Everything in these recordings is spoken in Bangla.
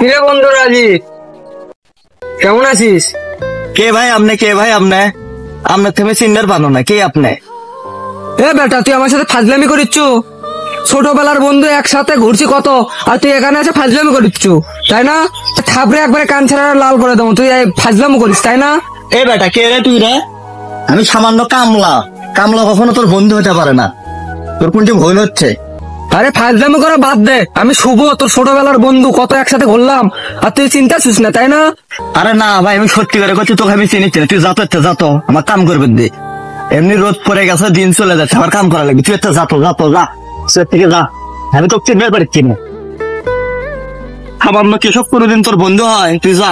কিরে বন্ধু রাজি, কেমন আছিস? কে ভাই আপনি? কে ভাই আপনি? আপনার থেকে চিন্তার পানো না কে আপনি? এ বেটা, তুই আমার সাথে ফাজলামি করিচ্ছু? ছোটবেলার বন্ধু, একসাথে ঘুরছি কত, আর তুই এখানে এসে ফাজলামি করিচ্ছু, তাই না? থাপড়ে একবারে কান ছেড়ে লাল করে দেবো, তুই ফাজলামি করিস, তাই না? এ বেটা কে রে তুই রে? আমি সামান্য কামলা। কামলা কখনো তোর বন্ধু হতে পারে না। তোর কোনটি ভুল হচ্ছে? আরে ফাজলামি করে বাদ দে, আমি শুভ, তোর ছোটবেলার বন্ধু, কত একসাথে ঘুরলাম, আর তুই চিন্তা ছিস না, তাই না? আরে না ভাই, আমি সত্যি করে করছি, তোকে আমি চিনি চিনি। তুই যাতো আমার কাম করবে দে। এমনি রোদ পড়ে গেছে, দিন চলে যাচ্ছে, আমার কাম করা লাগবে। তুই একটা যাতো যা সে থেকে যা। আমি তোকে চিনতে পারছি না। সামান্য কেসব কোনোদিন তোর বন্ধু হয়? তুই যা।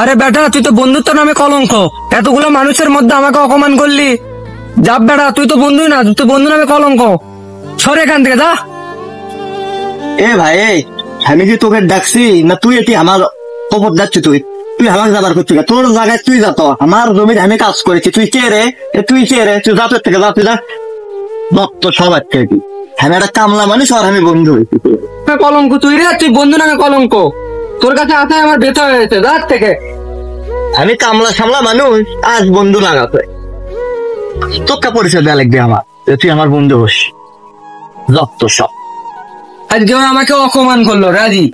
আরে বেটা, তুই তো বন্ধুত্ব নামে কলঙ্ক, এতগুলো মানুষের মধ্যে আমাকে অপমান করলি। যা বেটা, তুই তো বন্ধুই না, তুই বন্ধু নামে কলঙ্ক, সরে এখান থেকে যা। এ ভাই আমি কি তোকে ডাকছি না তুই এটি আমার ওপর যাচ্ছি? তুই তুই আমার যাবার করছিস, তোর জায়গায় তুই যা। তো আমার জমির আমি কাজ করেছি, তুই কে রে? তুই কে রে? তুই যা, তোর থেকে যা, তুই যা। দত্ত সবার থেকে আমি একটা কামলা মানুষ, আর আমি বন্ধু হয়েছি। কলঙ্ক তুই রে, তুই বন্ধু নামে কলঙ্ক, তোর কাছে আসায় আমার বেতন হয়েছে, যা থেকে। আমি কামলা সামলা মানুষ, আজ বন্ধু লাগাতে তোকে পরিচয় দেওয়া লাগবে আমার, যে তুই আমার বন্ধু হোস। দত্ত সব আজকে আমাকে অপমান করলো রাজি,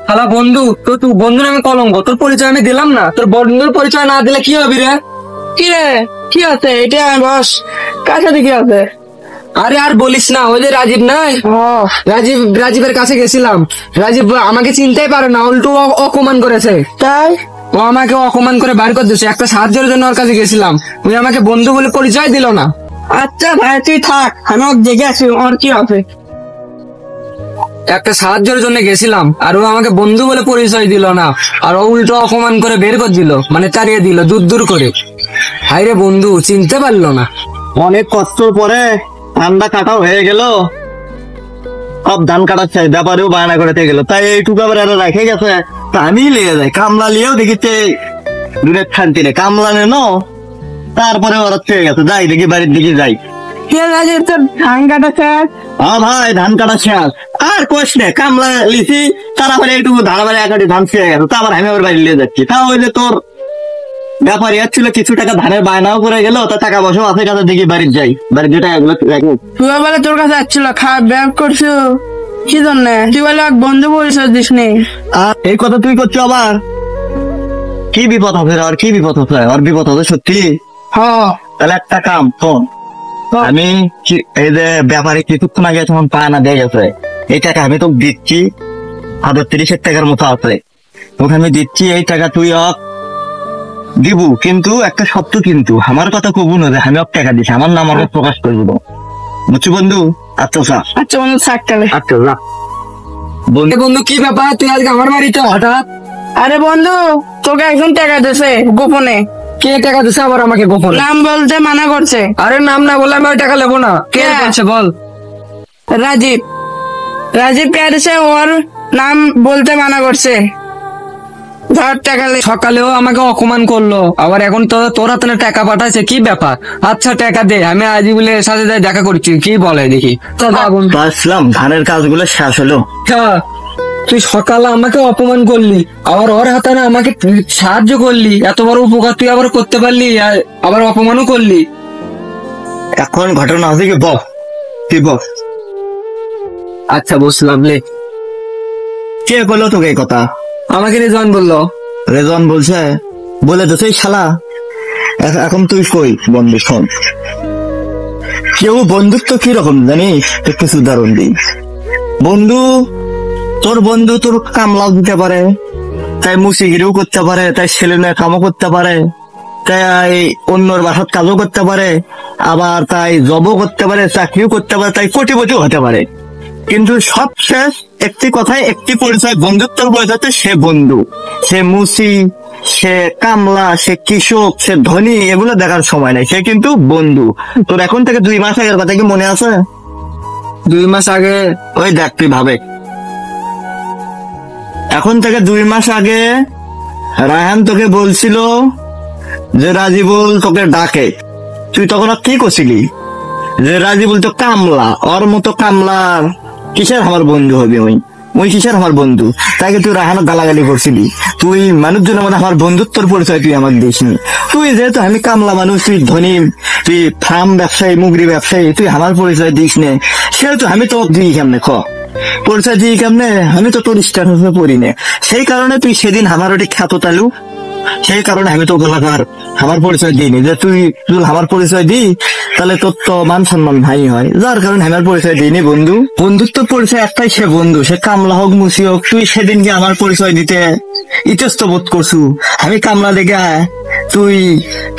শালা বন্ধু তো, তুই বন্ধু নামে কলঙ্ক, তোর পরিচয় আমি দিলাম না, তোর বন্ধুর পরিচয় না দিলে কি হবে রে? কি রে, কি আছে এটা? বস, কার সাথে কি আছে? আরে আর বলিস না, ওই যে রাজীব নাই, রাজীবের কাছে গেছিলাম। রাজীব আমাকে চিনতেই পারে না, উল্টো অপমান করেছে। তাই ও আমাকে অপমান করে বার করে দিয়েছে। একটা সাহায্যের জন্য ওর কাছে গেছিলাম, ওই আমাকে বন্ধু বলে পরিচয় দিল না। আচ্ছা ভাই তুই থাক, আমি ওর দেখে আসি, ওর কি হবে। একটা সাহায্যের জন্য গেছিলাম, আর ও আমাকে বন্ধু বলে পরিচয় দিল না, আর ও উল্টো অপমান করে বের করে দিল, মানে তাড়িয়ে দিল দূর করে। হাইরে বন্ধু, চিনতে পারলো না। অনেক কষ্টর পরে ধানটা কাটাও হয়ে গেল, সব ধান কাটাচ্ছে ব্যাপারেও বায়না করে গেল, তাই এইটুকু আবার এরা রেখে গেছে। তা আমি লিয়ে যাই, কামলা লিয়েও দেখিতে দূরের শান্তি নেই, কামলা নেন। তারপরে ওরা চেয়ে গেছে, যাই দেখি বাড়ির দিকে যাই। ধান কাটা শেষ? হ্যাঁ ভাই, ধান কাটা শেষ। আর কোশ নে, কামলা লিছি, তারপরে এইটুকু ধান বাড়ি একাটি ধান ছেড়ে গেছে, তারপর আমি ওর বাড়ি লিয়ে যাচ্ছি। তা ওই যে তোর ব্যাপারী ছিল, কিছু টাকা ধানের বায়নাও করে গেল, তা টাকা পয়সা আছে কাছে, দেখি বাড়ির যাই, বাড়ির যে টাকাগুলো রাখি। তুই বলে তোর কাছে আসছিল, খারাপ ব্যাগ করছো কি জন্য? তুই বলে এক বন্ধু পরিচয় দিস নি। আর এই কথা তুই করছো আবার? কি বিপদ হবে আর কি বিপদ হবে? আর বিপদ হবে সত্যি? হ্যাঁ তাহলে একটা কাম শোন, আমি এই যে ব্যাপারে কিছুক্ষণ আগে যখন পায়না দিয়ে গেছে, এই টাকা আমি তোকে দিচ্ছি, হাজার 30,000 টাকার মতো আছে, তোকে আমি দিচ্ছি। এই টাকা তুই দিব, কিন্তু একটা শর্ত, কিন্তু আমার কথা কবু না যে আমি টাকা দিচ্ছি, আমার নাম আমার প্রকাশ করে দেবো, বুঝছো বন্ধু? আচ্ছা আচ্ছা বন্ধু থাক তাহলে। আচ্ছা যা। বন্ধু কি ব্যাপার, তুই আজকে আমার বাড়িতে হঠাৎ? আরে বন্ধু, তোকে একজন টাকা দিয়েছে গোপনে। কে টাকা দিছে আবার আমাকে গোপনে? নাম বলতে মানা করছে। আরে নাম না বলে আমি ওই টাকা নেবো না। কে কে? বলছে বল। রাজীব কে দিয়েছে, ওর নাম বলতে মানা করছে। ধর টাকা লে। সকালেও আমাকে অপমান করলো, আবার এখন তো তোর হাতে না টাকা পাঠাইছে, কি ব্যাপার? আচ্ছা টাকা দে, আমি আজই বলে সাথে যাই দেখা করছি, কি বলে দেখি। তো যা বন্ধু। আসলাম, ধানের কাজগুলো শেষ হলো। হ্যাঁ, তুই সকালে আমাকে অপমান করলি, আবার ওর হাতে না আমাকে সাহায্য করলি, এত বড় উপকার তুই আবার করতে পারলি, আর আবার অপমানও করলি। এখন ঘটনা আছে কি বল, কি বল? আচ্ছা বুঝলাম লে। কে বললো তোকে এই কথা? আমাকে রেজন বললো। রেজন বলছে? বলে তো সেই শালা। এখন তুই কই বন্ধু, শোন, কেউ বন্ধুত্ব কিরকম জানিস? কিছু উদাহরণ দিই। বন্ধু তোর কামলাও দিতে পারে, তাই মুসিগিরিও করতে পারে, তাই ছেলে মেয়ে কামও করতে পারে, তাই অন্যর বাসার কাজও করতে পারে, আবার তাই জবও করতে পারে, চাকরিও করতে পারে, তাই কোটিপতিও হতে পারে। কিন্তু সবশেষ একটি কথায়, একটি পরিচয়, বন্ধুত্বের পরিচয়, সে বন্ধু। সে মুসি, সে কামলা, সে কৃষক, সে ধনী, এগুলো দেখার সময় নাই, সে কিন্তু বন্ধু। তোর এখন থেকে 2 মাস আগের কথা কি মনে আছে? 2 মাস আগে? ওই দেখ, তুই ভাবে, এখন থেকে 2 মাস আগে রায়হান তোকে বলছিল যে রাজিবুল তোকে ডাকে, তুই তখন আর কি করছিলি? যে রাজিবুল তো কামলা, ওর মতো কামলা কিসের আমার বন্ধু হবে? ওই ওই কিসের আমার বন্ধু? তাইকে তুই রাহানো গালাগালি করছিলি। তুই মানুষজনের মধ্যে আমার বন্ধুত্বর পরিচয় তুই আমাকে দিসনি। তুই যেহেতু আমি কামলা মানুষ, তুই ধনী, তুই ফার্ম ব্যবসায়ী, মুগরি ব্যবসায়ী, তুই আমার পরিচয় দিস নে, সেহেতু আমি তো দিই কেমনে পরিচয় দিই কেমনে? আমি তো তোর স্ট্যাটাসে পড়ি না, সেই কারণে তুই সেদিন আমার ওটি খ্যাত তালু, সেই কারণে আমি তো গোলাকার আমার পরিচয় দিইনি। যে তুই যদি আমার পরিচয় দিই তাহলে তোর তো মান সম্মান হাই হয়, যার কারণে আমার পরিচয় দিইনি বন্ধু। বন্ধুত্ব পরিচয় একটাই, সে বন্ধু, সে কামলা হোক মুসি হোক। তুই সেদিনকে আমার পরিচয় দিতে ইতস্ত বোধ করছু। আমি কামলা দেখে তুই,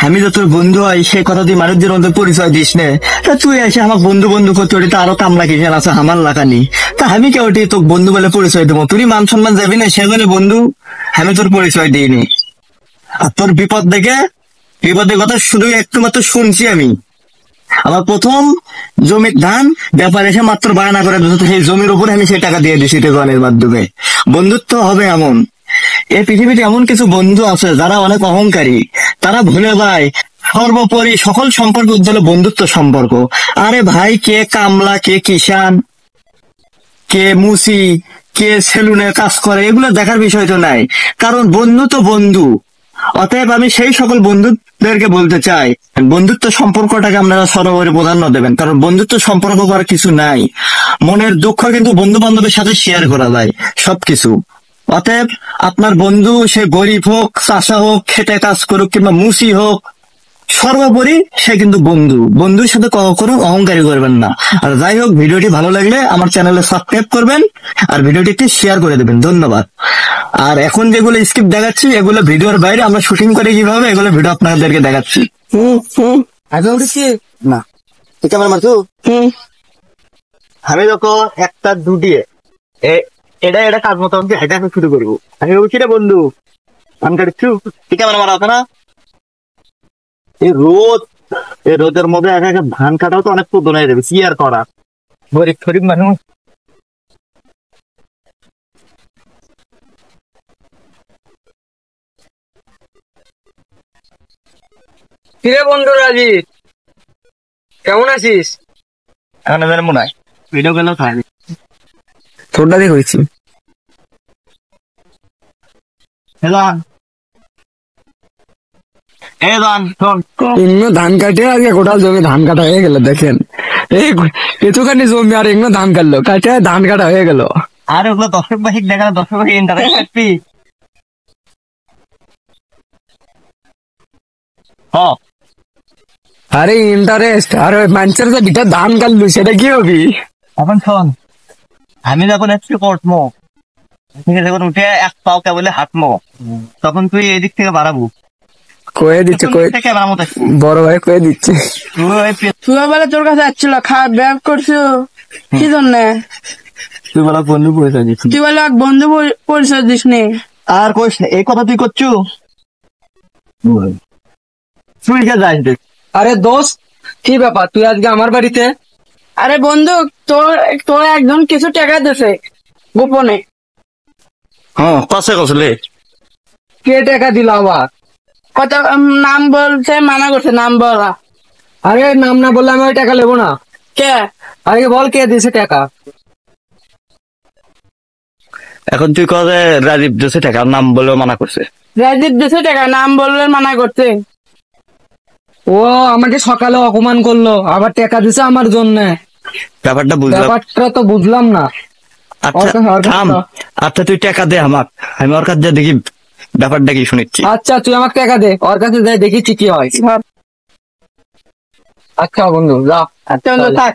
আমি তো তোর বন্ধু হয় সেই কথা তুই মানুষদের মধ্যে পরিচয় দিস নে, তা তুই এসে আমার বন্ধু বন্ধু করতে ওটি তো আরো কামলা কিসের আছে আমার লাগানি। তা আমি কে ওটি তোকে বন্ধু বলে পরিচয় দেবো? তুই মান সম্মান যাবি না সেজন্য বন্ধু আমি তোর পরিচয় দিইনি। আর তোর বিপদের কথা শুধু একটু মাত্র শুনছি আমি। আমার প্রথম জমির ধান ব্যাপার এসে মাত্র বায়না করে দিত, সেই জমির উপরে আমি সেই টাকা দিয়ে দিছি টেকনের মাধ্যমে। বন্ধুত্ব হবে এমন, এই পৃথিবীতে এমন কিছু বন্ধু আছে যারা অনেক অহংকারী, তারা ভুলে যায় সর্বোপরি সকল সম্পর্ক হলো বন্ধুত্ব সম্পর্ক। আরে ভাই, কে কামলা, কে কিষান, কে মুসি, কে সেলুনে কাজ করে, এগুলো দেখার বিষয় তো নাই, কারণ বন্ধু তো বন্ধু। অতএব আমি সেই সকল বন্ধুদেরকে বলতে চাই, বন্ধুত্ব সম্পর্কটাকে আপনারা সর্বোপরি প্রাধান্য দেবেন, কারণ বন্ধুত্ব সম্পর্ক করার কিছু নাই। মনের দুঃখ কিন্তু বন্ধু বান্ধবের সাথে শেয়ার করা যায় সবকিছু। অতএব আপনার বন্ধু সে গরিব হোক, চাষা হোক, খেটে কাজ করুক, কিংবা মুসি হোক, সর্বোপরি সে কিন্তু বন্ধু। বন্ধুর সাথে কখনো অহংকারী করবেন না। আর যাই হোক, ভিডিওটি ভালো লাগলে আমার চ্যানেলে সাবস্ক্রাইব করবেন আর ভিডিওটিকে শেয়ার করে দেবেন। ধন্যবাদ। আর এখন যেগুলো স্ক্রিপ্ট দেখাচ্ছি এগুলো ভিডিওর বাইরে আমরা শুটিং করে কিভাবে, এগুলো ভিডিও আপনাদেরকে দেখাচ্ছি। আগে উঠেছি না, এটা আমার মারছো। আমি যখন একটা দুটিয়ে এটা কাজ মতো আমাকে হেঁটে শুরু করবো, আমি বলছি রে বন্ধু আমি কাটছু, ঠিক আছে আমার মারা না। এই রোদের মধ্যে একা একা ধান কাটাও তো অনেক প্রদন হয়ে যাবে, কি আর করা, গরিব গরিব মানুষ। কিরে বন্ধু রাজি, কেমন আছিস? এখন এদের মনে হয় ভিডিও গেলেও খাইনি, তোরটা দেখেছি। এগুলো ধান কাটে আজকে গোটা জমি ধান কাটা হয়ে গেল। দেখেন এই এতখানি জমি আর এগুলো ধান কাটলো, কাটে ধান কাটা হয়ে গেল। আর ওগুলো দর্শক বাহিক দেখা, দর্শক বাহিক ইন্টারেস্ট থাকবি। আরে ইন্টারেস্ট, আর ওই মানুষের যে বিটা ধান কাটলো সেটা কি হবি? এখন শোন, আমি যখন একটু করবো, ঠিক আছে, যখন উঠে এক পাও কেবলে হাঁটবো, তখন তুই এদিক থেকে বাড়াবো। কয়ে দিচ্ছে, বড় ভাই কয়ে দিচ্ছে। তুই বলে তোর কাছে আসছিল খারাপ ব্যবহার করছো কি জন্য? তুই বলা বন্ধু পরিচয় দিচ্ছি, তুই বলে এক বন্ধু পরিচয় দিস নি। আর কইস না এই কথা তুই করছু। তুই কে যাস দেখ। আরে দোস্ত, কি ব্যাপার তুই আজকে আমার বাড়িতে? আরে বন্ধু, তোর তোর একজন কিছু টাকা দিছে গোপনে। হ্যাঁ, কষে কষলে কে টাকা দিল আবার? কত নাম বলছে, মানা করছে নাম বলা। আরে নাম না বললে আমি ওই টাকা নেবো না। কে? আরে বল কে দিছে টাকা? এখন তুই কবে রাজীব দিছে টাকা, নাম বলেও মানা করছে। রাজীব দিছে টাকা, নাম বললে মানা করছে। ও আমাকে সকালে অপমান করলো, আবার টাকা দিছে আমার জন্য। ব্যাপারটা বুঝলাম, ব্যাপারটা তো বুঝলাম না। আচ্ছা তুই টাকা দে আমাক, আমি ওর কাছে দেখি ব্যাপারটা কি শুনেছি। আচ্ছা তুই আমাকে টাকা দে, ওর কাছে যাই দেখেছি কি হয়। আচ্ছা বন্ধু যা। আচ্ছা বন্ধু থাক।